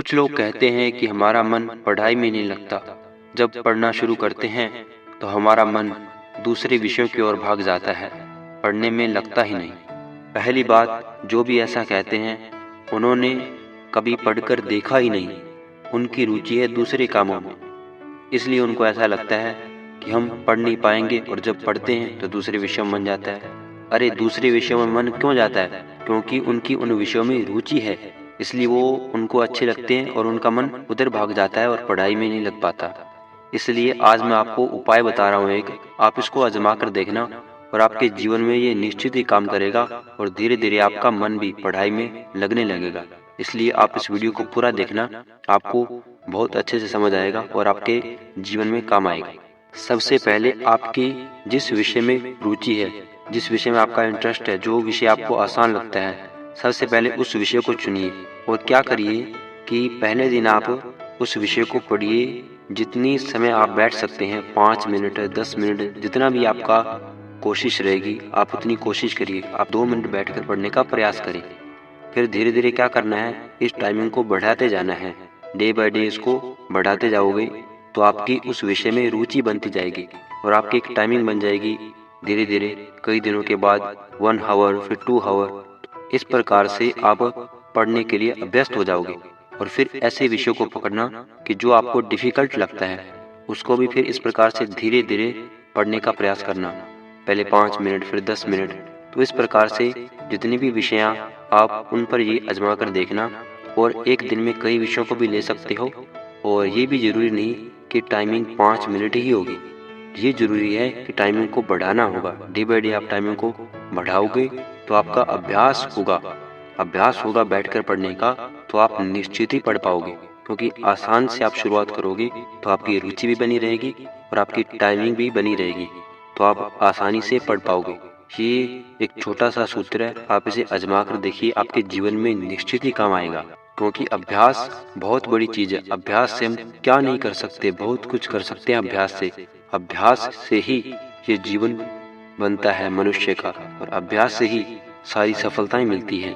कुछ लोग कहते हैं कि हमारा मन पढ़ाई में नहीं लगता। जब पढ़ना शुरू करते हैं तो हमारा मन दूसरे विषयों की ओर भाग जाता है, पढ़ने में लगता ही नहीं। पहली बात, जो भी ऐसा कहते हैं उन्होंने कभी पढ़कर देखा ही नहीं। उनकी रुचि है दूसरे कामों में, इसलिए उनको ऐसा लगता है कि हम पढ़ नहीं पाएंगे, और जब पढ़ते हैं तो दूसरे विषयों में मन जाता है। अरे, दूसरे विषयों में मन क्यों जाता है? क्योंकि उनकी उन विषयों में रुचि है, इसलिए वो उनको अच्छे लगते हैं और उनका मन उधर भाग जाता है और पढ़ाई में नहीं लग पाता। इसलिए आज मैं आपको उपाय बता रहा हूँ एक, आप इसको आजमा कर देखना और आपके जीवन में ये निश्चित ही काम करेगा और धीरे धीरे आपका मन भी पढ़ाई में लगने लगेगा। इसलिए आप इस वीडियो को पूरा देखना, आपको बहुत अच्छे से समझ आएगा और आपके जीवन में काम आएगा। सबसे पहले आपकी जिस विषय में रुचि है, जिस विषय में आपका इंटरेस्ट है, जो विषय आपको आसान लगता है, सबसे पहले उस विषय को चुनिए और क्या करिए कि पहले दिन आप उस विषय को पढ़िए। जितनी समय आप बैठ सकते हैं, 5 मिनट 10 मिनट, जितना भी आपका कोशिश रहेगी आप उतनी कोशिश करिए। आप 2 मिनट बैठकर पढ़ने का प्रयास करें। फिर धीरे धीरे क्या करना है, इस टाइमिंग को बढ़ाते जाना है। डे बाय डे इसको बढ़ाते जाओगे तो आपकी उस विषय में रुचि बनती जाएगी और आपकी एक टाइमिंग बन जाएगी। धीरे धीरे कई दिनों के बाद 1 आवर, फिर 2 आवर, इस प्रकार से आप पढ़ने के लिए अभ्यस्त हो जाओगे। और फिर ऐसे विषयों को पकड़ना कि जो आपको डिफिकल्ट लगता है, उसको भी फिर इस प्रकार से धीरे धीरे पढ़ने का प्रयास करना। पहले 5 मिनट, फिर 10 मिनट, तो इस प्रकार से जितनी भी विषयां आप उन पर ये आजमा कर देखना। और एक दिन में कई विषयों को भी ले सकते हो, और ये भी जरूरी नहीं कि टाइमिंग 5 मिनट ही होगी। ये जरूरी है कि टाइमिंग को बढ़ाना होगा। डे बाय डे आप टाइमिंग को बढ़ाओगे तो आपका अभ्यास होगा बैठकर पढ़ने का, तो आप निश्चित ही पढ़ पाओगे। क्योंकि आसान से आप शुरुआत करोगे तो आपकी रुचि भी बनी रहेगी और आपकी टाइमिंग भी बनी रहेगी, तो आप आसानी से पढ़ पाओगे। ये एक छोटा सा सूत्र है, आप इसे आजमा कर देखिए, आपके जीवन में निश्चित ही काम आएगा। क्योंकि अभ्यास बहुत बड़ी चीज है। अभ्यास से हम क्या नहीं कर सकते, बहुत कुछ कर सकते हैं अभ्यास से। अभ्यास से ही ये जीवन बनता है मनुष्य का, और अभ्यास से ही सारी सफलताएं मिलती हैं।